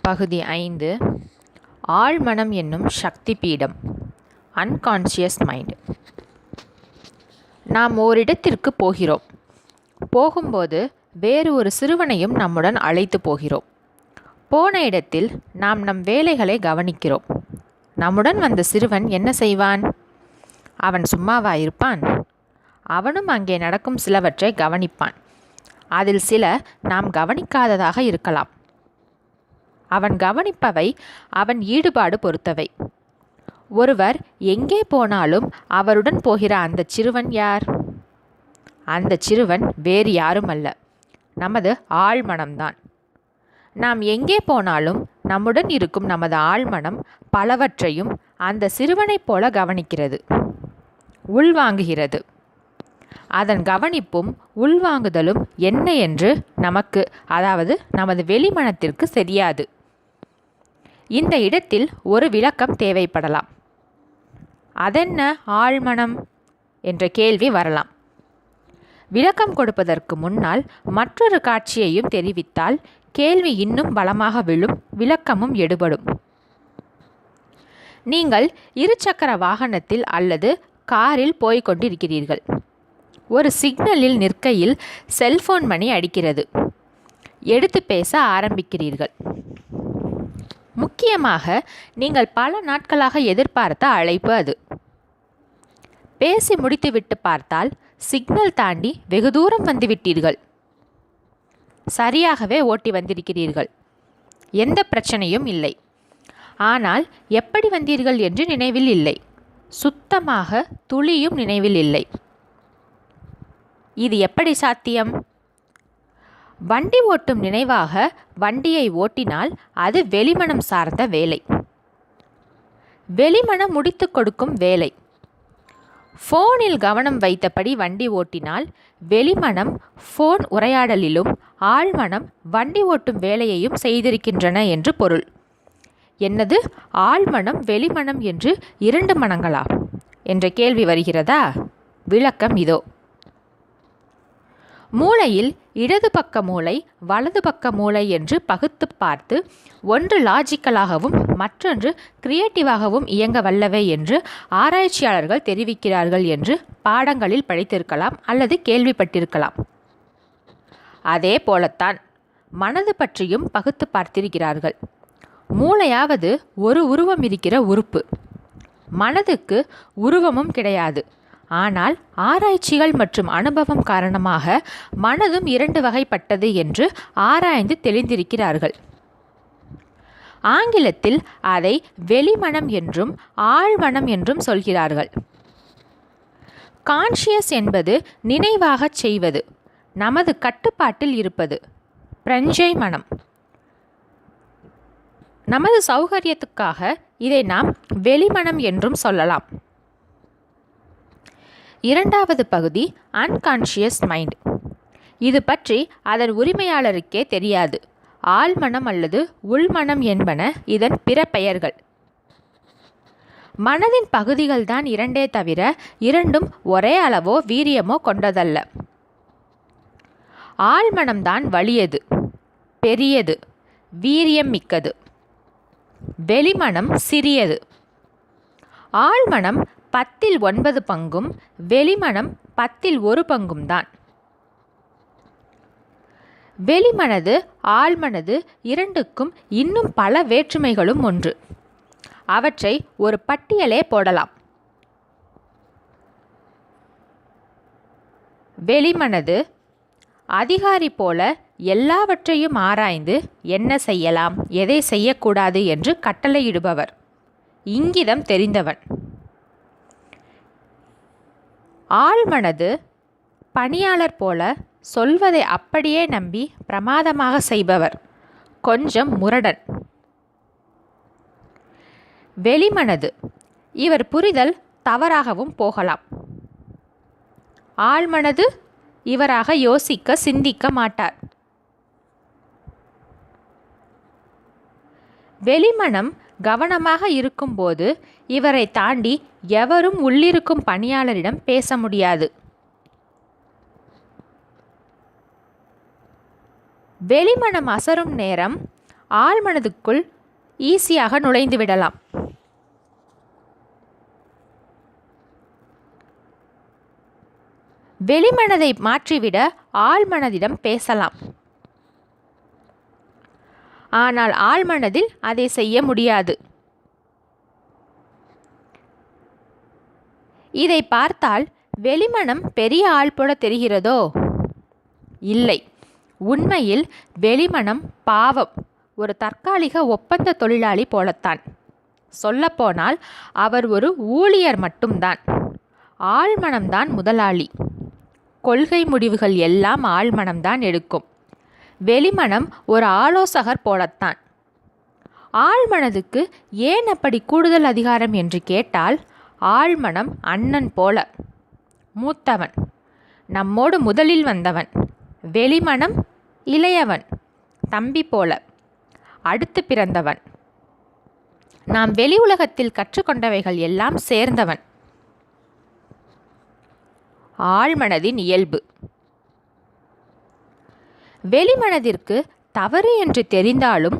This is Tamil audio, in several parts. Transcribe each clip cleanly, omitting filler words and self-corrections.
பகுதி 5. ஆழ்மனம் என்னும் சக்தி பீடம். Unconscious mind. நாம் ஓரிடத்திற்கு போகிறோம். போகும்போது வேறு ஒரு சிறுவனையும் நம்முடன் அழைத்து போகிறோம். போன இடத்தில் நாம் நம் வேலைகளை கவனிக்கிறோம். நம்முடன் வந்த சிறுவன் என்ன செய்வான்? அவன் சும்மாவா இருப்பான்? அவனும் அங்கே நடக்கும் சிலவற்றை கவனிப்பான். அதில் சில நாம் கவனிக்காததாக இருக்கலாம். அவன் கவனிப்பவை அவன் ஈடுபாடு பொறுத்தவை. ஒருவர் எங்கே போனாலும் அவருடன் போகிற அந்த சிறுவன் யார்? அந்த சிறுவன் வேறு யாரும் அல்ல, நமது ஆழ்மனம்தான். நாம் எங்கே போனாலும் நம்முடன் இருக்கும் நமது ஆழ்மனம் பலவற்றையும் அந்த சிறுவனைப் போல கவனிக்கிறது, உள்வாங்குகிறது. அதன் கவனிப்பும் உள்வாங்குதலும் என்ன என்று நமக்கு, அதாவது நமது வெளிமனத்திற்கு தெரியாது. இந்த இடத்தில் ஒரு விளக்கம் தேவைப்படலாம். அதென்ன ஆழ்மனம் என்ற கேள்வி வரலாம். விளக்கம் கொடுப்பதற்கு முன்னால் மற்றொரு காட்சியையும் தெரிவித்தால் கேள்வி இன்னும் பலமாக விழும், விளக்கமும் எடுபடும். நீங்கள் இருசக்கர வாகனத்தில் அல்லது காரில் போய்கொண்டிருக்கிறீர்கள். ஒரு சிக்னலில் நிற்கையில் செல்போன் மணி அடிக்கிறது. எடுத்து பேச ஆரம்பிக்கிறீர்கள். முக்கியமாக நீங்கள் பல நாட்களாக எதிர்பார்த்த அழைப்பு அது. பேசி முடித்துவிட்டு பார்த்தால் சிக்னல் தாண்டி வெகு தூரம் வந்துவிட்டீர்கள். சரியாகவே ஓட்டி வந்திருக்கிறீர்கள், எந்த பிரச்சனையும் இல்லை. ஆனால் எப்படி வந்தீர்கள் என்று நினைவில் இல்லை. சுத்தமாக துளியும் நினைவில் இல்லை. இது எப்படி சாத்தியம்? வண்டி ஓட்டும் நினைவாக வண்டியை ஓட்டினால் அது வெளிமனம் சார்ந்த வேலை, வெளிமனம் முடித்து கொடுக்கும் வேலை. ஃபோனில் கவனம் வைத்தபடி வண்டி ஓட்டினால் வெளிமனம் ஃபோன் உரையாடலிலும் ஆழ்மனம் வண்டி ஓட்டும் வேலையையும் செய்திருக்கின்றன என்று பொருள். என்னது, ஆழ்மனம் வெளிமனம் என்று இரண்டு மனங்களா என்ற கேள்வி வருகிறதா? விளக்கம் இதோ. மூளையில் இடது பக்க மூளை, வலது பக்க மூளை என்று பகுத்து பார்த்து ஒன்று லாஜிக்கலாகவும் மற்றொன்று கிரியேட்டிவாகவும் இயங்க வல்லவை என்று ஆராய்ச்சியாளர்கள் தெரிவிக்கிறார்கள் என்று பாடங்களில் படித்திருக்கலாம் அல்லது கேள்விப்பட்டிருக்கலாம். அதே போலத்தான் மனது பற்றியும் பகுத்து பார்த்திருக்கிறார்கள். மூளையாவது ஒரு உருவம் இருக்கிற உறுப்பு. மனதுக்கு உருவமும் கிடையாது. ஆனால் ஆராய்ச்சிகள் மற்றும் அனுபவம் காரணமாக மனதும் இரண்டு வகைப்பட்டது என்று ஆராய்ந்து தெளிந்திருக்கிறார்கள். ஆங்கிலத்தில் அதை வெளிமனம் என்றும் ஆழ்மனம் என்றும் சொல்கிறார்கள். கான்ஷியஸ் என்பது நினைவாகச் செய்வது, நமது கட்டுப்பாட்டில் இருப்பது, பிரஞ்சை மனம். நமது சௌகரியத்துக்காக இதை நாம் வெளிமனம் என்றும் சொல்லலாம். இரண்டாவது பகுதி அன்கான்ஷியஸ் மைண்ட். இது பற்றி அதன் உரிமையாளருக்கே தெரியாது. ஆழ்மனம் அல்லது உள்மனம் என்பன இதன் பிற பெயர்கள். மனதின் பகுதிகள்தான் இரண்டே தவிர இரண்டும் ஒரே அளவோ வீரியமோ கொண்டதல்ல. ஆழ்மனம்தான் வலியது, பெரியது, வீரியம் மிக்கது. வெளிமனம் சிறியது. ஆழ்மனம் 10/9 பங்கும் வெளிமனம் 10/1 பங்கும் தான். வெளிமனது ஆழ்மனது இரண்டுக்கும் இன்னும் பல வேற்றுமைகளும் உண்டு. அவற்றை ஒரு பட்டியலே போடலாம். வெளிமனது அதிகாரி போல எல்லாவற்றையும் ஆராய்ந்து என்ன செய்யலாம், எதை செய்யக்கூடாது என்று கட்டளையிடுபவர், இங்கிதம் தெரிந்தவன். ஆழ்மனது பணியாளர் போல சொல்வதை அப்படியே நம்பி பிரமாதமாக செய்பவர், கொஞ்சம் முரடன். வெளிமனது இவர் புரிதல் தவறாகவும் போகலாம். ஆழ்மனது இவராக யோசிக்க சிந்திக்க மாட்டார். வெளிமனம் கவனமாக இருக்கும்போது இவரை தாண்டி எவரும் உள்ளிருக்கும் பணியாளரிடம் பேச முடியாது. வெளிமனம் அசரும் நேரம் ஆழ்மனதுக்குள் ஈஸியாக நுழைந்து விடலாம். வெளிமனதை மாற்றிவிட ஆழ்மனதிடம் பேசலாம். ஆனால் ஆழ்மனதில் அதை செய்ய முடியாது. இதை பார்த்தால் வெளிமனம் பெரிய ஆள் போல தெரிகிறதோ? இல்லை. உண்மையில் வெளிமனம் பாவம், ஒரு தற்காலிக ஒப்பந்த தொழிலாளி போலத்தான். சொல்லப்போனால் அவர் ஒரு ஊழியர் மட்டும்தான். ஆழ்மனம்தான் முதலாளி. கொள்கை முடிவுகள் எல்லாம் ஆழ்மனம்தான் எடுக்கும். வெளிமனம் ஒரு ஆலோசகர் போலத்தான். ஆழ்மனதுக்கு ஏன் அப்படி கூடுதல் அதிகாரம் என்று கேட்டால், ஆழ்மனம் அண்ணன் போல, மூத்தவன், நம்மோடு முதலில் வந்தவன். வெளிமனம் இளையவன், தம்பி போல, அடுத்து பிறந்தவன். நாம் வெளி உலகத்தில் கற்றுக்கொண்டவைகள் எல்லாம் சேர்ந்தவன். ஆழ்மனதின் இயல்பு. வெளிமனதிற்கு தவறு என்று தெரிந்தாலும்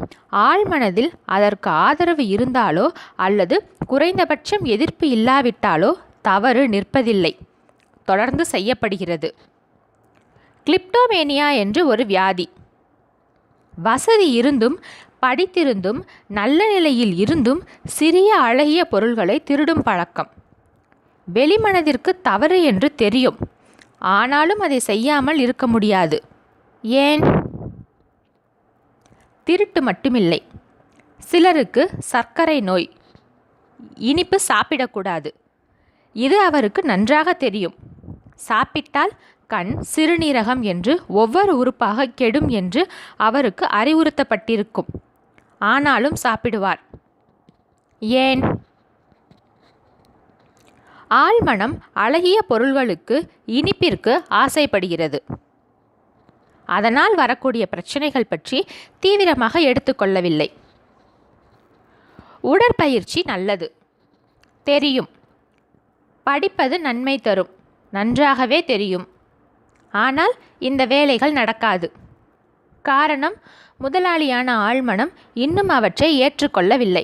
ஆழ்மனதில் அதற்கு ஆதரவு இருந்தாலோ அல்லது குறைந்தபட்சம் எதிர்ப்பு இல்லாவிட்டாலோ தவறு நிற்பதில்லை, தொடர்ந்து செய்யப்படுகிறது. கிளிப்டோமேனியா என்று ஒரு வியாதி. வசதி இருந்தும் படித்திருந்தும் நல்ல நிலையில் இருந்தும் சிறிய அழகிய பொருள்களை திருடும் பழக்கம். வெளிமனதிற்கு தவறு என்று தெரியும், ஆனாலும் அதை செய்யாமல் இருக்க முடியாது. ஏன்? திருட்டு மட்டுமில்லை. சிலருக்கு சர்க்கரை நோய், இனிப்பு சாப்பிடக்கூடாது. இது அவருக்கு நன்றாக தெரியும். சாப்பிட்டால் கண், சிறுநீரகம் என்று ஒவ்வொரு உறுப்பாக கெடும் என்று அவருக்கு அறிவுறுத்தப்பட்டிருக்கும். ஆனாலும் சாப்பிடுவார். ஏன்? ஆழ்மனம் அழகிய பொருள்களுக்கு, இனிப்பிற்கு ஆசைப்படுகிறது. அதனால் வரக்கூடிய பிரச்சனைகள் பற்றி தீவிரமாக எடுத்துக்கொள்ளவில்லை. உடற்பயிற்சி நல்லது, தெரியும். படிப்பது நன்மை தரும், நன்றாகவே தெரியும். ஆனால் இந்த வேலைகள் நடக்காது. காரணம், முதலாளியான ஆழ்மனம் இன்னும் அவற்றை ஏற்றுக்கொள்ளவில்லை.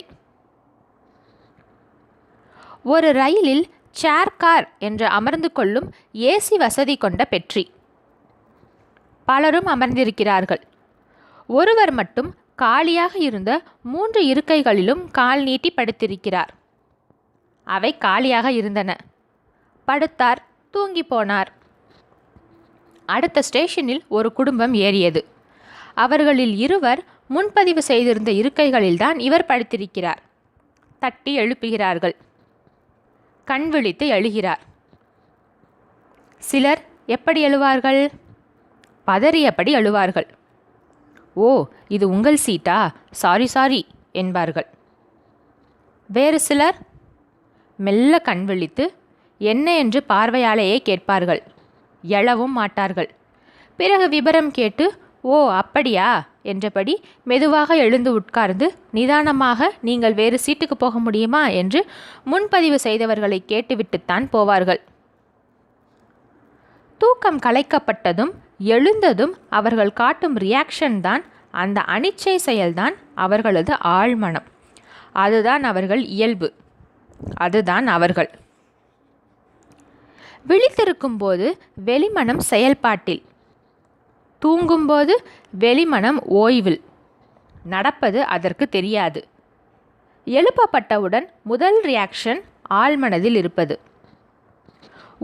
ஒரு ரயிலில் சேர் கார் என்று அமர்ந்து கொள்ளும் ஏசி வசதி கொண்ட பெட்ரி. பலரும் அமர்ந்திருக்கிறார்கள். ஒருவர் மட்டும் காலியாக இருந்த 3 இருக்கைகளிலும் கால் நீட்டி படுத்திருக்கிறார். அவை காலியாக இருந்தன. படுத்தார், தூங்கி போனார். அடுத்த ஸ்டேஷனில் ஒரு குடும்பம் ஏறியது. அவர்களில் இருவர் முன்பதிவு செய்திருந்த இருக்கைகளில்தான் இவர் படுத்திருக்கிறார். தட்டி எழுப்புகிறார்கள். கண் விழித்து எழுகிறார். சிலர் எப்படி எழுவார்கள்? பதறியபடி எழுவார்கள். ஓ, இது உங்கள் சீட்டா, சாரி என்பார்கள். வேறு சிலர் மெல்ல கண் விழித்து என்ன என்று பார்வையாலேயே கேட்பார்கள். எழவும் மாட்டார்கள். பிறகு விபரம் கேட்டு, ஓ அப்படியா என்றபடி மெதுவாக எழுந்து உட்கார்ந்து நிதானமாக நீங்கள் வேறு சீட்டுக்கு போக முடியுமா என்று முன்பதிவு செய்தவர்களை கேட்டுவிட்டுத்தான் போவார்கள். தூக்கம் கலைக்கப்பட்டதும் எழுந்ததும் அவர்கள் காட்டும் ரியாக்ஷன் தான், அந்த அனிச்சை செயல்தான் அவர்களது ஆழ்மனம். அதுதான் அவர்கள் இயல்பு, அதுதான் அவர்கள். விழித்திருக்கும்போது வெளிமனம் செயல்பாட்டில், தூங்கும்போது வெளிமனம் ஓய்வில். நடப்பது அதற்கு தெரியாது. எழுப்பப்பட்டவுடன் முதல் ரியாக்ஷன் ஆழ்மனதில் இருப்பது.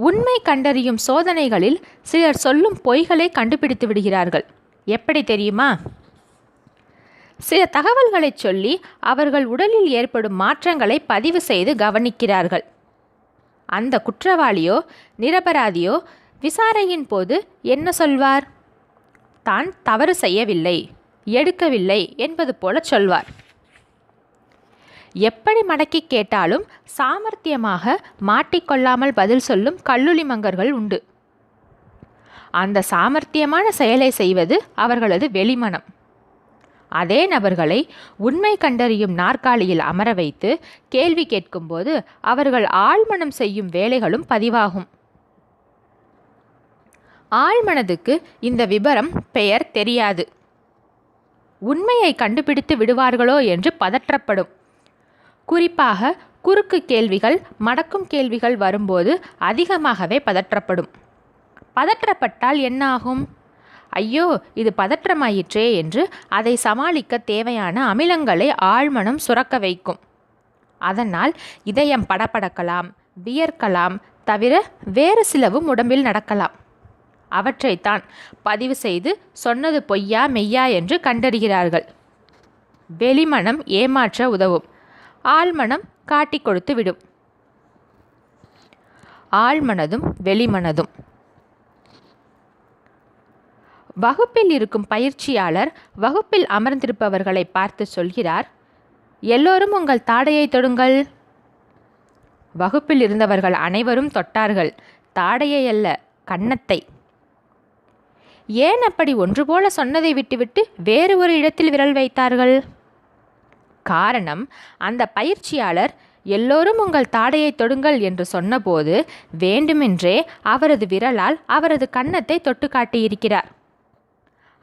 உண்மை கண்டறியும் சோதனைகளில் சிலர் சொல்லும் பொய்களை கண்டுபிடித்து விடுகிறார்கள். எப்படி தெரியுமா? சில தகவல்களை சொல்லி அவர்கள் உடலில் ஏற்படும் மாற்றங்களை பதிவு செய்து கவனிக்கிறார்கள். அந்த குற்றவாளியோ நிரபராதியோ விசாரணையின் போது என்ன சொல்வார்? தான் தவறு செய்யவில்லை, எடுக்கவில்லை என்பது போல சொல்வார். எப்படி மடக்கி கேட்டாலும் சாமர்த்தியமாக மாட்டிக்கொள்ளாமல் பதில் சொல்லும் கல்லுளிமங்கர்கள் உண்டு. அந்த சாமர்த்தியமான செயலை செய்வது அவர்களது வெளிமனம். அதே நபர்களை உண்மை கண்டறியும் நாற்காலியில் அமர வைத்து கேள்வி கேட்கும்போது அவர்கள் ஆழ்மனம் செய்யும் வேலைகளும் பதிவாகும். ஆழ்மனதுக்கு இந்த விபரம் பெயர் தெரியாது. உண்மையை கண்டுபிடித்து விடுவார்களோ என்று பதற்றப்படும். குறிப்பாக குறுக்கு கேள்விகள், மடக்கும் கேள்விகள் வரும்போது அதிகமாகவே பதற்றப்படும். பதற்றப்பட்டால் என்ன ஆகும்? ஐயோ, இது பதற்றமாயிற்றே என்று அதை சமாளிக்க தேவையான அமிலங்களை ஆழ்மனம் சுரக்க வைக்கும். அதனால் இதயம் படபடக்கலாம், வியர்க்கலாம், தவிர வேறு சிலவும் உடம்பில் நடக்கலாம். அவற்றைத்தான் பதிவு செய்து சொன்னது பொய்யா மெய்யா என்று கண்டறிகிறார்கள். வெளிமனம் ஏமாற்ற உதவும், ஆழ்மனம் காட்டி கொடுத்து விடும். ஆழ்மனதும் வெளிமனதும். வகுப்பில் இருக்கும் பயிற்சியாளர் வகுப்பில் அமர்ந்திருப்பவர்களை பார்த்து சொல்கிறார், எல்லோரும் உங்கள் தாடையை தொடுங்கள். வகுப்பில் இருந்தவர்கள் அனைவரும் தொட்டார்கள். தாடையை அல்ல, கன்னத்தை. ஏன் அப்படி ஒன்று போல சொன்னதை விட்டுவிட்டு வேறு ஒரு இடத்தில் விரல் வைத்தார்கள்? காரணம், அந்த பயிற்சியாளர் எல்லோரும் உங்கள் தாடையை தொடுங்கள் என்று சொன்னபோது வேண்டுமென்றே அவரது விரலால் அவரது கன்னத்தை தொட்டு காட்டியிருக்கிறார்.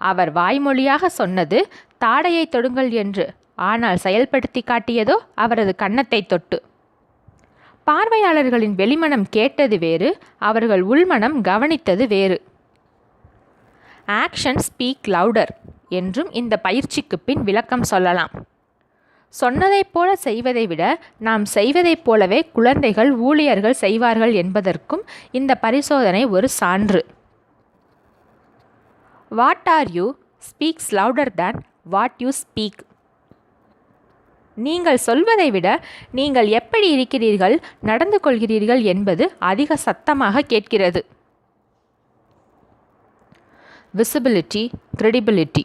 அவர் வாய்மொழியாக சொன்னது தாடையை தொடுங்கள் என்று, ஆனால் செயல்படுத்தி காட்டியதோ அவரது கன்னத்தை தொட்டு. பார்வையாளர்களின் வெளிமனம் கேட்டது வேறு, அவர்கள் உள்மனம் கவனித்தது வேறு. ஆக்ஷன் ஸ்பீக் லவுடர் என்றும் இந்த பயிற்சிக்கு பின் விளக்கம் சொல்லலாம். சொன்னதைப் போல செய்வதை விட நாம் செய்வதைப் போலவே குழந்தைகள், ஊழியர்கள் செய்வார்கள் என்பதற்கும் இந்த பரிசோதனை ஒரு சான்று. What are you speaks louder than what you speak. நீங்கள் சொல்வதை விட நீங்கள் எப்படி இருக்கிறீர்கள், நடந்து கொள்கிறீர்கள் என்பது அதிக சத்தமாக கேட்கிறது. Visibility, credibility.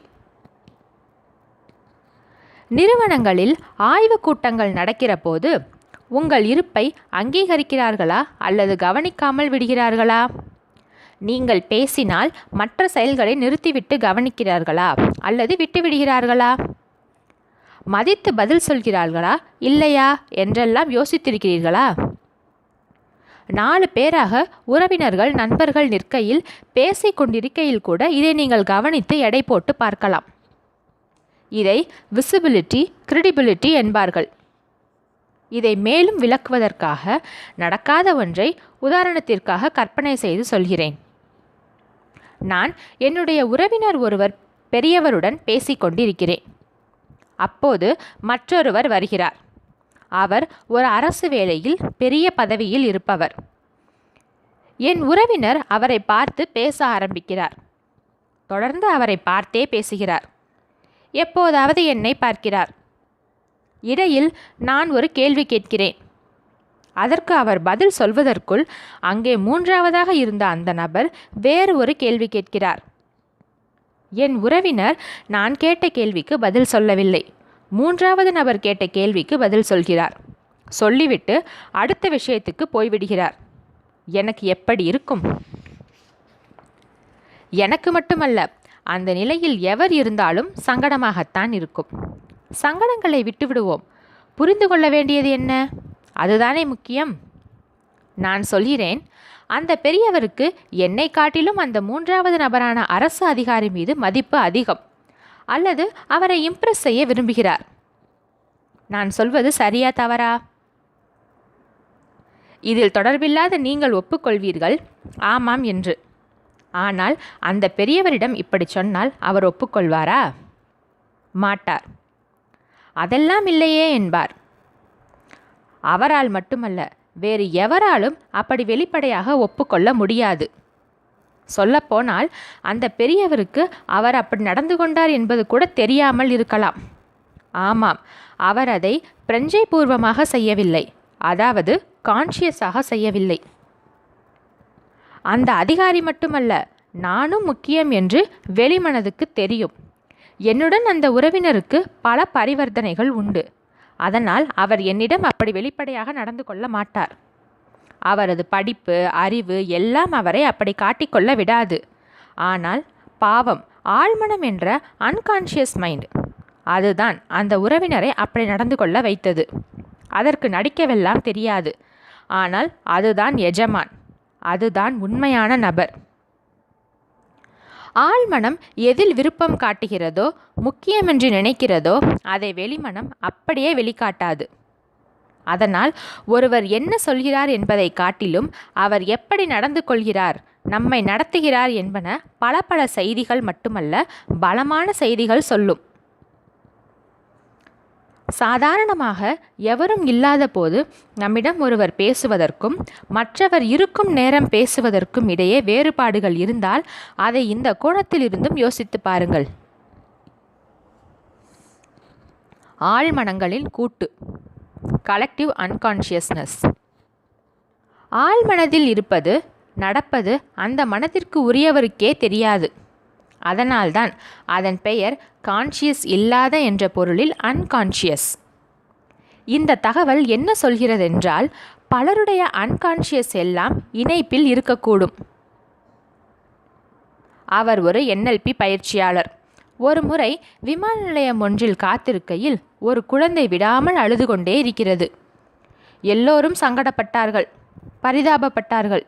நிறுவனங்களில் ஆய்வுக் கூட்டங்கள் நடக்கிற போது உங்கள் இருப்பை அங்கீகரிக்கிறார்களா அல்லது கவனிக்காமல் விடுகிறார்களா? நீங்கள் பேசினால் மற்ற செயல்களை நிறுத்திவிட்டு கவனிக்கிறார்களா அல்லது விட்டுவிடுகிறார்களா? மதித்து பதில் சொல்கிறார்களா இல்லையா என்றெல்லாம் யோசித்திருக்கிறீர்களா? 4 பேராக உறவினர்கள், நண்பர்கள் நிற்கையில் பேசிக் கொண்டிருக்கையில் கூட இதை நீங்கள் கவனித்து எடை போட்டு பார்க்கலாம். இதை விசிபிலிட்டி, கிரெடிபிலிட்டி என்பார்கள். இதை மேலும் விளக்குவதற்காக நடக்காத ஒன்றை உதாரணத்திற்காக கற்பனை செய்து சொல்கிறேன். நான் என்னுடைய உறவினர் ஒருவர் பெரியவருடன் பேசிக்கொண்டிருக்கிறேன். அப்போது மற்றொருவர் வருகிறார். அவர் ஒரு அரசு வேலையில் பெரிய பதவியில் இருப்பவர். என் உறவினர் அவரை பார்த்து பேச ஆரம்பிக்கிறார். தொடர்ந்து அவரை பார்த்தே பேசுகிறார். எப்போதாவது என்னை பார்க்கிறார். இடையில் நான் ஒரு கேள்வி கேட்கிறேன். அதற்கு அவர் பதில் சொல்வதற்குள் அங்கே 3ஆவதாக இருந்த அந்த நபர் வேறு ஒரு கேள்வி கேட்கிறார். என் உறவினர் நான் கேட்ட கேள்விக்கு பதில் சொல்லவில்லை. 3ஆவது நபர் கேட்ட கேள்விக்கு பதில் சொல்கிறார். சொல்லிவிட்டு அடுத்த விஷயத்துக்கு போய்விடுகிறார். எனக்கு எப்படி இருக்கும்? எனக்கு மட்டுமல்ல, அந்த நிலையில் எவர் இருந்தாலும் சங்கடமாகத்தான் இருக்கும். சங்கடங்களை விட்டுவிடுவோம். புரிந்து கொள்ள வேண்டியது என்ன? அதுதானே முக்கியம். நான் சொல்கிறேன், அந்த பெரியவருக்கு என்னை காட்டிலும் அந்த 3ஆவது நபரான அரசு அதிகாரி மீது மதிப்பு அதிகம், அல்லது அவரை இம்ப்ரெஸ் செய்ய விரும்புகிறார். நான் சொல்வது சரியா தவறா? இதில் தொடர்பில்லாத நீங்கள் ஒப்புக்கொள்வீர்கள் ஆமாம் என்று. ஆனால் அந்த பெரியவரிடம் இப்படி சொன்னால் அவர் ஒப்புக்கொள்வாரா? மாட்டார். அதெல்லாம் இல்லையே என்பார். அவரால் மட்டுமல்ல, வேறு எவராலும் அப்படி வெளிப்படையாக ஒப்புக்கொள்ள முடியாது. சொல்லப்போனால் அந்த பெரியவருக்கு அவர் அப்படி நடந்து கொண்டார் என்பது கூட தெரியாமல் இருக்கலாம். ஆமாம், அவர் அதை பிரஞ்சை பூர்வமாக செய்யவில்லை, அதாவது கான்ஷியஸாக செய்யவில்லை. அந்த அதிகாரி மட்டுமல்ல, நானும் முக்கியம் என்று வெளிமனதுக்கு தெரியும். என்னுடன் அந்த உறவினருக்கு பல பரிவர்த்தனைகள் உண்டு. அதனால் அவர் என்னிடம் அப்படி வெளிப்படையாக நடந்து கொள்ள மாட்டார். அவரது படிப்பு, அறிவு எல்லாம் அவரை அப்படி காட்டிக்கொள்ள விடாது. ஆனால் பாவம், ஆழ்மனம் என்ற அன்கான்ஷியஸ் மைண்ட், அதுதான் அந்த உறவினரை அப்படி நடந்து கொள்ள வைத்தது. அதற்கு நடிக்கவெல்லாம் தெரியாது. ஆனால் அதுதான் எஜமான், அதுதான் உண்மையான நபர். ஆழ்மனம் எதில் விருப்பம் காட்டுகிறதோ, முக்கியமென்று நினைக்கிறதோ அதை வெளிமனம் அப்படியே வெளிக்காட்டாது. அதனால் ஒருவர் என்ன சொல்கிறார் என்பதை காட்டிலும் அவர் எப்படி நடந்து கொள்கிறார், நம்மை நடத்துகிறார் என்பன பல பல செய்திகள் மட்டுமல்ல, பலமான செய்திகள் சொல்லும். சாதாரணமாக எவரும் இல்லாத போது நம்மிடம் ஒருவர் பேசுவதற்கும் மற்றவர் இருக்கும் நேரம் பேசுவதற்கும் இடையே வேறுபாடுகள் இருந்தால் அதை இந்த கோணத்தில் இருந்தும் யோசித்து பாருங்கள். ஆழ்மனங்களின் கூட்டு, கலெக்டிவ் அன்கான்ஷியஸ்னஸ். ஆழ்மனதில் இருப்பது நடப்பது அந்த மனதிற்கு உரியவருக்கே தெரியாது. அதனால்தான் அதன் பெயர் கான்ஷியஸ் இல்லாத என்ற பொருளில் அன்கான்ஷியஸ். இந்த தகவல் என்ன சொல்கிறதென்றால், பலருடைய அன்கான்ஷியஸ் எல்லாம் இணைப்பில் இருக்கக்கூடும். அவர் ஒரு NLP பயிற்சியாளர். ஒரு முறை விமான நிலையம் ஒன்றில் காத்திருக்கையில் ஒரு குழந்தை விடாமல் அழுது கொண்டே இருக்கிறது. எல்லோரும் சங்கடப்பட்டார்கள், பரிதாபப்பட்டார்கள்.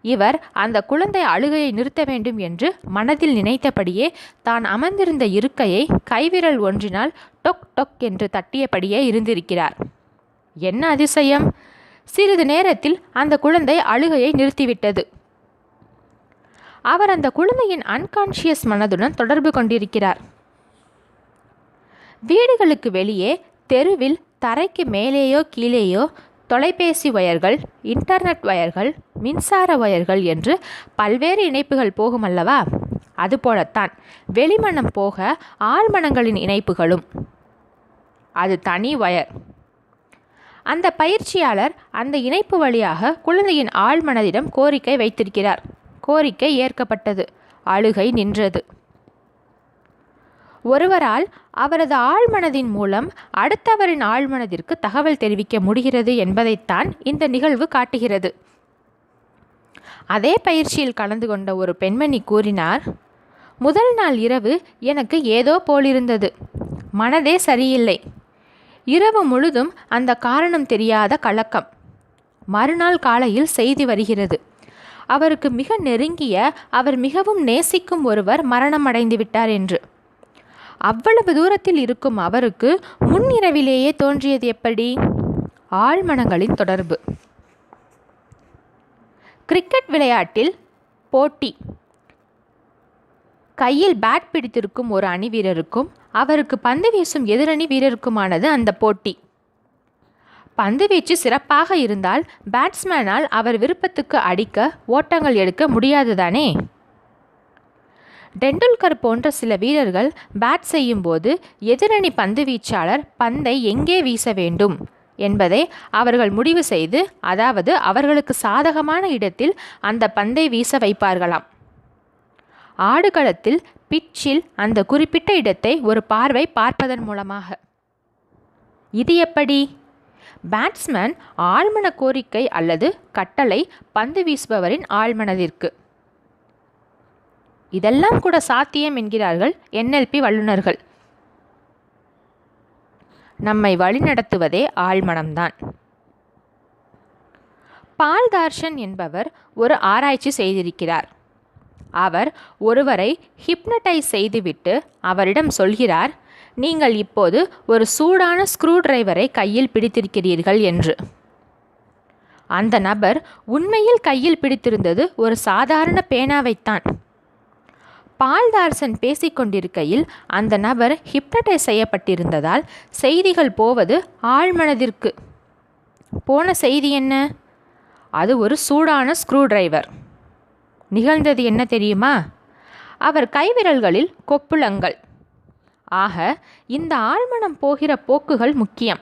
இவர் அந்த குழந்தை அழுகையை நிறுத்த வேண்டும் என்று மனதில் நினைத்தபடியே தான் அமர்ந்திருந்த இருக்கையை கைவிரல் ஒன்றினால் டொக் டொக் என்று தட்டியபடியே இருந்திருக்கிறார். என்ன அதிசயம்! சிறிது நேரத்தில் அந்த குழந்தை அழுகையை நிறுத்திவிட்டது. அவர் அந்த குழந்தையின் அன்கான்ஷியஸ் மனதுடன் தொடர்பு கொண்டிருக்கிறார். வீடுகளுக்கு வெளியே, தெருவில் தரைக்கு மேலேயோ கீழேயோ தொலைபேசி வயர்கள், இன்டர்நெட் வயர்கள், மின்சார வயர்கள் என்று பல்வேறு இணைப்புகள் போகும் அல்லவா? அதுபோலத்தான் வெளிமனம் போக ஆழ்மனங்களின் இணைப்புகளும். அது தனி வயர். அந்த பயிற்சியாளர் அந்த இணைப்பு வழியாக குழந்தையின் ஆழ்மனதிடம் கோரிக்கை வைத்திருக்கிறார். கோரிக்கை ஏற்கப்பட்டது. அழுகை நின்றது. ஒருவரால் அவரது ஆழ்மனதின் மூலம் அடுத்தவரின் ஆழ்மனதிற்கு தகவல் தெரிவிக்க முடிகிறது என்பதைத்தான் இந்த நிகழ்வு காட்டுகிறது. அதே பயிற்சியில் கலந்து கொண்ட ஒரு பெண்மணி கூறினார், முதல் நாள் இரவு எனக்கு ஏதோ போலிருந்தது. மனதே சரியில்லை. இரவு முழுதும் அந்த காரணம் தெரியாத கலக்கம். மறுநாள் காலையில் செய்தி வருகிறது, அவருக்கு மிக நெருங்கிய, அவர் மிகவும் நேசிக்கும் ஒருவர் மரணம் அடைந்து விட்டார் என்று. அவ்வளவு தூரத்தில் இருக்கும் அவருக்கு முன்னிரவிலேயே தோன்றியது எப்படி? ஆழ்மனங்களின் தொடர்பு. கிரிக்கெட் விளையாட்டில் போட்டி. கையில் பேட் பிடித்திருக்கும் ஒரு அணி வீரருக்கும் அவருக்கு பந்து வீசும் எதிரணி வீரருக்குமானது அந்த போட்டி. பந்து வீச்சு சிறப்பாக இருந்தால் பேட்ஸ்மேனால் அவர் விருப்பத்துக்கு அடிக்க, ஓட்டங்கள் எடுக்க முடியாதுதானே? டெண்டுல்கர் போன்ற சில வீரர்கள் பேட் செய்யும் போது எதிரணி பந்து வீச்சாளர் பந்தை எங்கே வீச வேண்டும் என்பதை அவர்கள் முடிவு செய்து, அதாவது அவர்களுக்கு சாதகமான இடத்தில் அந்த பந்தை வீச வைப்பார்களாம். ஆடுகளத்தில் பிட்சில் அந்த குறிப்பிட்ட இடத்தை ஒரு பார்வை பார்ப்பதன் மூலமாக. இது எப்படி? பேட்ஸ்மேன் ஆழ்மன கோரிக்கை அல்லது கட்டளை பந்து வீசுபவரின் ஆழ்மனதிற்கு. இதெல்லாம் கூட சாத்தியம் என்கிறார்கள் NLP வல்லுநர்கள். நம்மை வழிநடத்துவதே ஆழ்மனம்தான். பால் தார்ஷன் என்பவர் ஒரு ஆராய்ச்சி செய்திருக்கிறார். அவர் ஒருவரை ஹிப்னடைஸ் செய்துவிட்டு அவரிடம் சொல்கிறார், நீங்கள் இப்போது ஒரு சூடான ஸ்க்ரூ டிரைவரை கையில் பிடித்திருக்கிறீர்கள் என்று. அந்த நபர் உண்மையில் கையில் பிடித்திருந்தது ஒரு சாதாரண பேனாவைத்தான். பால் தார்சன் பேசிக்கொண்டிருக்கையில் அந்த நபர் ஹிப்னடைஸ் செய்யப்பட்டிருந்ததால் செய்திகள் போவது ஆழ்மனதிற்கு. போன செய்தி என்ன? அது ஒரு சூடான ஸ்க்ரூ டிரைவர். நிகழ்ந்தது என்ன தெரியுமா? அவர் கைவிரல்களில் கொப்புளங்கள். ஆக இந்த ஆழ்மனம் போகிற போக்குகள் முக்கியம்.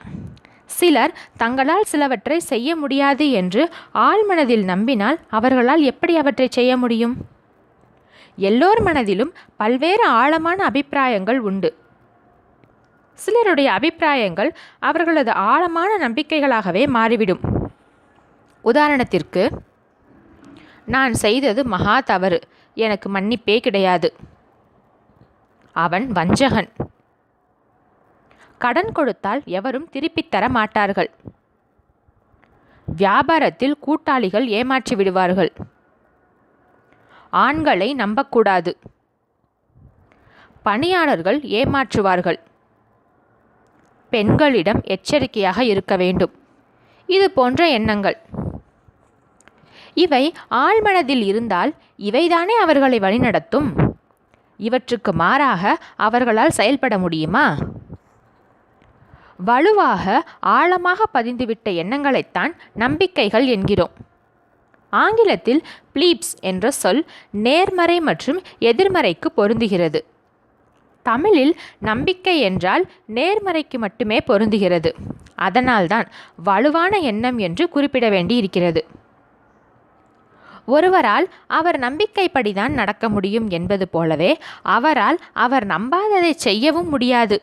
சிலர் தங்களால் சிலவற்றை செய்ய முடியாது என்று ஆழ்மனதில் நம்பினால் அவர்களால் எப்படி அவற்றை செய்ய முடியும்? எல்லோர் மனதிலும் பல்வேறு ஆழமான அபிப்பிராயங்கள் உண்டு. சிலருடைய அபிப்பிராயங்கள் அவர்களது ஆழமான நம்பிக்கைகளாகவே மாறிவிடும். உதாரணத்திற்கு, நான் செய்தது மகா தவறு, எனக்கு மன்னிப்பே கிடையாது. அவன் வஞ்சகன். கடன் கொடுத்தால் எவரும் திருப்பித் தர மாட்டார்கள். வியாபாரத்தில் கூட்டாளிகள் ஏமாற்றி விடுவார்கள். ஆண்களை நம்பக்கூடாது. பணியாளர்கள் ஏமாற்றுவார்கள். பெண்களிடம் எச்சரிக்கையாக இருக்க வேண்டும். இது போன்ற எண்ணங்கள். இவை ஆழ்மனதில் இருந்தால் இவைதானே அவர்களை வழிநடத்தும். இவற்றுக்கு மாறாக அவர்களால் செயல்பட முடியுமா? வலுவாக ஆழமாக பதிந்துவிட்ட எண்ணங்களைத்தான் நம்பிக்கைகள் என்கிறோம். ஆங்கிலத்தில் ப்ளீப்ஸ் என்ற சொல் நேர்மறை மற்றும் எதிர்மறைக்கு பொருந்துகிறது. தமிழில் நம்பிக்கை என்றால் நேர்மறைக்கு மட்டுமே பொருந்துகிறது. அதனால்தான் வலுவான எண்ணம் என்று குறிப்பிட வேண்டியிருக்கிறது. ஒருவரால் அவர் நம்பிக்கைப்படிதான் நடக்க முடியும் என்பது போலவே அவரால் அவர் நம்பாததை செய்யவும் முடியாது.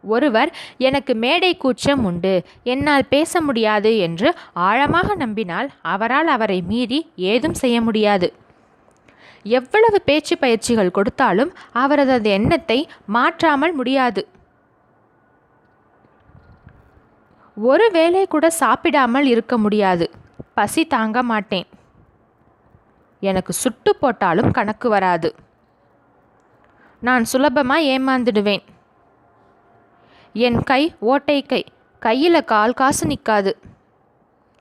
ஒருவர் எனக்கு மேடை கூச்சம் உண்டு, என்னால் பேச முடியாது என்று ஆழமாக நம்பினால் அவரால் அவரை மீறி ஏதும் செய்ய முடியாது. எவ்வளவு பேச்சு பயிற்சிகள் கொடுத்தாலும் அவரது எண்ணத்தை மாற்றாமல் முடியாது. ஒரு வேளை கூட சாப்பிடாமல் இருக்க முடியாது. பசி தாங்க மாட்டேன். எனக்கு சுட்டு போட்டாலும் கணக்கு வராது. நான் சுலபமாக ஏமாந்துடுவேன். என் கை ஓட்டை கை, கையில் கால் காசு நிற்காது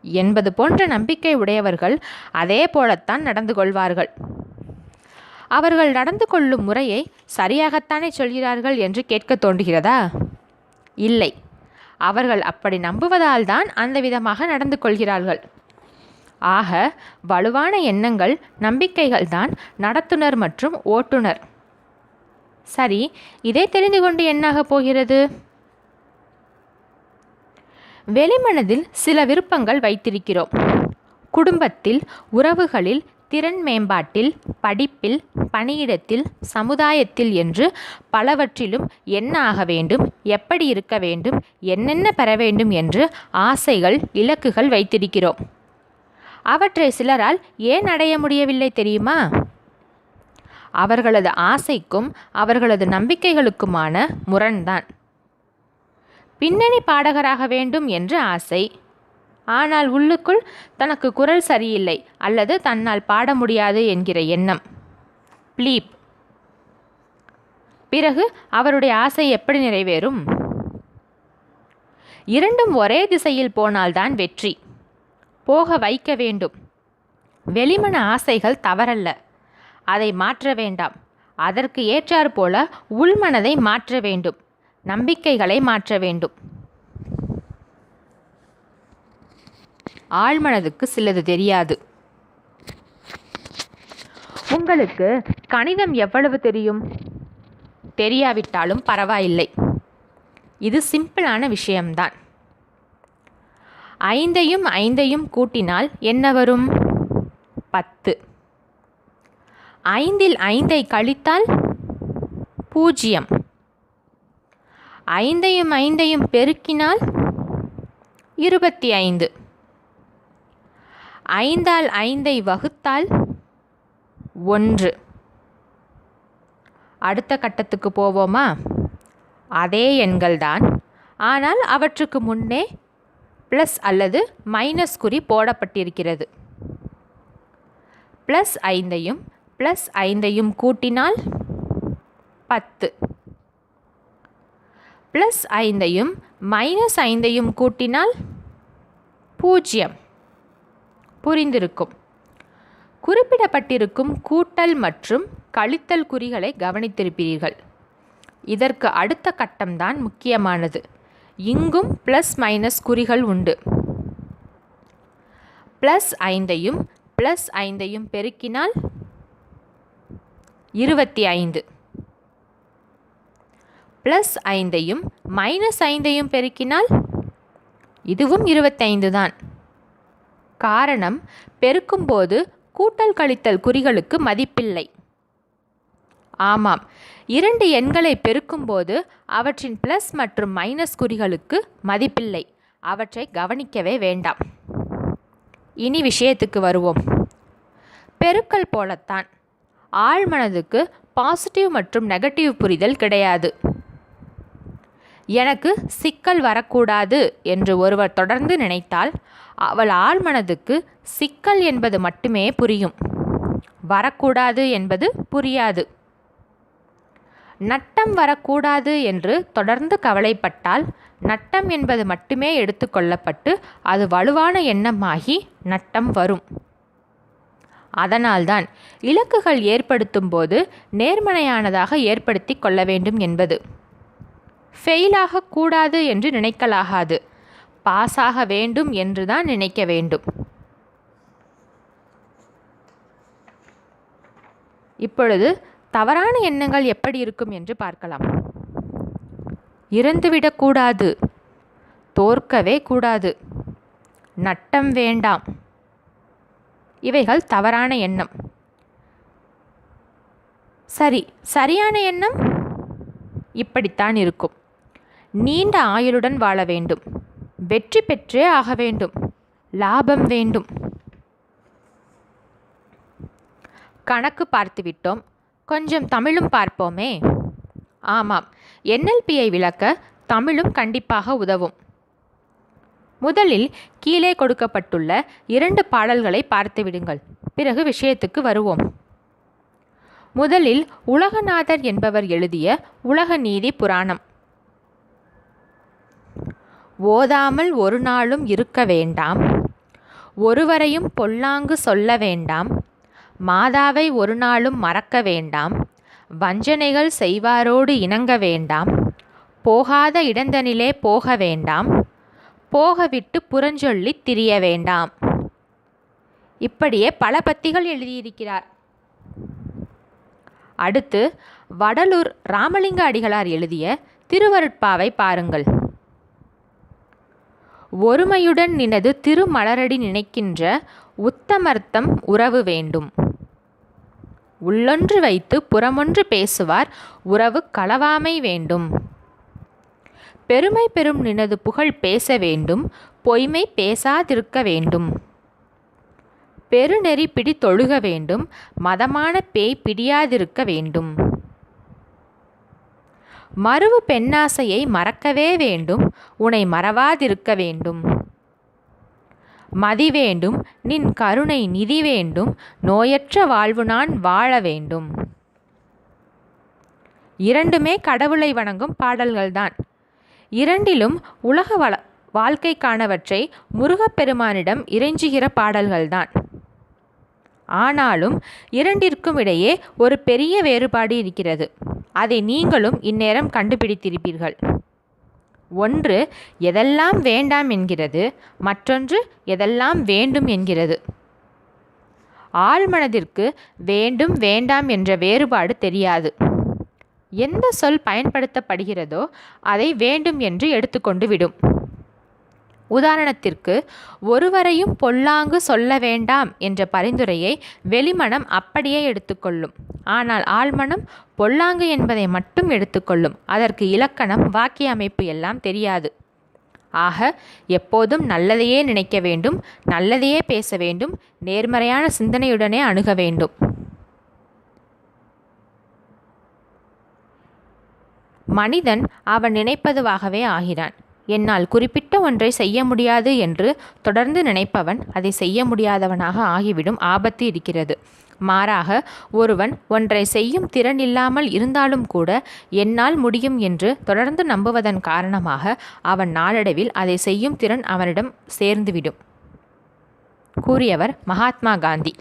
என்பது போன்ற நம்பிக்கை உடையவர்கள் அதே போலத்தான் நடந்து கொள்வார்கள். அவர்கள் நடந்து கொள்ளும் முறையை சரியாகத்தானே சொல்கிறார்கள் என்று கேட்க தோன்றுகிறதா? இல்லை, அவர்கள் அப்படி நம்புவதால் தான் அந்த விதமாக நடந்து கொள்கிறார்கள். ஆக வலுவான எண்ணங்கள், நம்பிக்கைகள் தான் நடத்துனர் மற்றும் ஓட்டுநர். சரி, இதை தெரிந்து கொண்டு என்னாக போகிறது? வெளிமனதில் சில விருப்பங்கள் வைத்திருக்கிறோம். குடும்பத்தில், உறவுகளில், திறன் மேம்பாட்டில், படிப்பில், பணியிடத்தில், சமுதாயத்தில் என்று பலவற்றிலும் என்ன ஆக வேண்டும், எப்படி இருக்க வேண்டும், என்னென்ன பெற வேண்டும் என்று ஆசைகள், இலக்குகள் வைத்திருக்கிறோம். அவற்றை சிலரால் ஏன் அடைய முடியவில்லை தெரியுமா? அவர்களது ஆசைக்கும் அவர்களது நம்பிக்கைகளுக்குமான முரண்தான். பின்னணி பாடகராக வேண்டும் என்று ஆசை. ஆனால் உள்ளுக்குள் தனக்கு குரல் சரியில்லை அல்லது தன்னால் பாட முடியாது என்கிற எண்ணம், ப்ளீப். பிறகு அவருடைய ஆசை எப்படி நிறைவேறும்? இரண்டும் ஒரே திசையில் போனால்தான் வெற்றி. போக வைக்க வேண்டும். வெளிமன ஆசைகள் தவறல்ல, அதை மாற்ற வேண்டாம். அதற்கு ஏற்றாற் போல உள்மனதை மாற்ற வேண்டும், நம்பிக்கைகளை மாற்ற வேண்டும். ஆழ்மனதுக்கு சிலது தெரியாது. உங்களுக்கு கணிதம் எவ்வளவு தெரியும்? தெரியாவிட்டாலும் பரவாயில்லை. இது சிம்பிளான விஷயம்தான். 5ஐயும் 5ஐயும் கூட்டினால் என்ன வரும்? 10. 5இல் 5ஐ கழித்தால் 0. 5ஐயும் 5ஐயும் பெருக்கினால் 25. 5ஆல் 5ஐ வகுத்தால் 1. அடுத்த கட்டத்துக்கு போவோமா? அதே எண்கள்தான், ஆனால் அவற்றுக்கு முன்னே ப்ளஸ் அல்லது மைனஸ் குறி போடப்பட்டிருக்கிறது. +5ஐயும் +5ஐயும் கூட்டினால் 10. +5ஐயும் -5ஐயும் கூட்டினால் 0. புரிந்திருக்கும். குறிப்பிடப்பட்டிருக்கும் கூட்டல் மற்றும் கழித்தல் குறிகளை கவனித்திருப்பீர்கள். இதற்கு அடுத்த கட்டம்தான் முக்கியமானது. இங்கும் +- குறிகள் உண்டு. +5ஐயும் +5ஐயும் பெருக்கினால் 25. +5ஐயும் -5ஐயும் பெருக்கினால் இதுவும் 25 தான். காரணம், பெருக்கும்போது கூட்டல் கழித்தல் குறிகளுக்கு மதிப்பில்லை. ஆமாம், 2 எண்களை பெருக்கும்போது அவற்றின் ப்ளஸ் மற்றும் மைனஸ் குறிகளுக்கு மதிப்பில்லை. அவற்றை கவனிக்கவே வேண்டாம். இனி விஷயத்துக்கு வருவோம். பெருக்கல் போலத்தான் ஆழ்மனதுக்கு பாசிட்டிவ் மற்றும் நெகட்டிவ் புரிதல் கிடையாது. எனக்கு சிக்கல் வரக்கூடாது என்று ஒருவர் தொடர்ந்து நினைத்தால் அவள் ஆழ்மனதுக்கு சிக்கல் என்பது மட்டுமே புரியும், வரக்கூடாது என்பது புரியாது. நட்டம் வரக்கூடாது என்று தொடர்ந்து கவலைப்பட்டால் நட்டம் என்பது மட்டுமே எடுத்துக்கொள்ளப்பட்டு அது வலுவான எண்ணமாகி நட்டம் வரும். அதனால்தான் இலக்குகள் ஏற்படுத்தும் போது நேர்மறையானதாக ஏற்படுத்தி கொள்ள வேண்டும் என்பது. ஃபெயிலாக கூடாது என்று நினைக்கலாகாது, பாஸாக வேண்டும் என்று தான் நினைக்க வேண்டும். இப்பொழுது தவறான எண்ணங்கள் எப்படி இருக்கும் என்று பார்க்கலாம். இறந்துவிடக்கூடாது, தோற்கவே கூடாது, நட்டம் வேண்டாம், இவைகள் தவறான எண்ணம். சரியான எண்ணம் இப்படித்தான் இருக்கும். நீண்ட ஆயுளுடன் வாழ வேண்டும், வெற்றி பெற்றே ஆக வேண்டும், லாபம் வேண்டும். கணக்கு பார்த்துவிட்டோம், கொஞ்சம் தமிழும் பார்ப்போமே. ஆமாம், NLPயை விளக்க தமிழும் கண்டிப்பாக உதவும். முதலில் கீழே கொடுக்கப்பட்டுள்ள 2 பாடல்களை பார்த்து விடுங்கள். பிறகு விஷயத்துக்கு வருவோம். முதலில் உலகநாதர் என்பவர் எழுதிய உலக நீதி புராணம். ஓதாமல் ஒரு நாளும் இருக்க வேண்டாம், ஒருவரையும் பொல்லாங்கு சொல்ல வேண்டாம், மாதாவை ஒரு நாளும் மறக்க வேண்டாம், வஞ்சனைகள் செய்வாரோடு இணங்க வேண்டாம், போகாத இடந்தனிலே போக வேண்டாம், போகவிட்டு புறஞ்சொல்லி திரிய வேண்டாம். இப்படியே பல பத்திகள் எழுதியிருக்கிறார். அடுத்து வடலூர் ராமலிங்க அடிகளார் எழுதிய திருவருட்பாவை பாருங்கள். ஒருமையுடன் நினது திருமலரடி நினைக்கின்ற உத்தமர்த்தம் உறவு வேண்டும், உள்ளொன்று வைத்து புறமொன்று பேசுவார் உறவு களவாமை வேண்டும், பெருமை பெறும் நினது புகழ் பேச வேண்டும், பொய்மை பேசாதிருக்க வேண்டும், பெருநெறி பிடி தொழுக வேண்டும், மதமான பேய் பிடியாதிருக்க வேண்டும், மறுவு பெண்ணாசையை மறக்கவே வேண்டும், உனை மறவாதிருக்க வேண்டும், மதி வேண்டும், நின் கருணை நிதி வேண்டும், நோயற்ற வாழ்வு நான் வாழ வேண்டும். இரண்டுமே கடவுளை வணங்கும் பாடல்கள்தான். இரண்டிலும் உலக வாழ்க்கைக்கானவற்றை முருகப்பெருமானிடம் இறைஞ்சுகிற பாடல்கள்தான். ஆனாலும் இரண்டிற்கும் இடையே ஒரு பெரிய வேறுபாடு இருக்கிறது. அதை நீங்களும் இந்நேரம் கண்டுபிடித்திருப்பீர்கள். ஒன்று எதெல்லாம் வேண்டாம் என்கிறது, மற்றொன்று எதெல்லாம் வேண்டும் என்கிறது. ஆழ்மனதிற்கு வேண்டும் வேண்டாம் என்ற வேறுபாடு தெரியாது. எந்த சொல் பயன்படுத்தப்படுகிறதோ அதை வேண்டும் என்று எடுத்துக்கொண்டு விடும். உதாரணத்திற்கு, ஒருவரையும் பொல்லாங்கு சொல்ல வேண்டாம் என்ற பரிந்துரையை வெளிமனம் அப்படியே எடுத்துக்கொள்ளும். ஆனால் ஆழ்மனம் பொல்லாங்கு என்பதை மட்டும் எடுத்துக்கொள்ளும். அதற்கு இலக்கணம், வாக்கிய அமைப்பு எல்லாம் தெரியாது. ஆக எப்போதும் நல்லதையே நினைக்க வேண்டும், நல்லதையே பேச வேண்டும், நேர்மறையான சிந்தனையுடனே அணுக வேண்டும். மனிதன் அவன் நினைப்பதுவாகவே ஆகிறான். என்னால் குறிப்பிட்ட ஒன்றை செய்ய முடியாது என்று தொடர்ந்து நினைப்பவன் அதை செய்ய முடியாதவனாக ஆகிவிடும் ஆபத்து இருக்கிறது. மாறாக ஒருவன் ஒன்றை செய்யும் திறன் இல்லாமல் இருந்தாலும் கூட என்னால் முடியும் என்று தொடர்ந்து நம்புவதன் காரணமாக அவன் நாளடைவில் அதை செய்யும் திறன் அவனிடம் சேர்ந்துவிடும். கூறியவர் மகாத்மா காந்தி.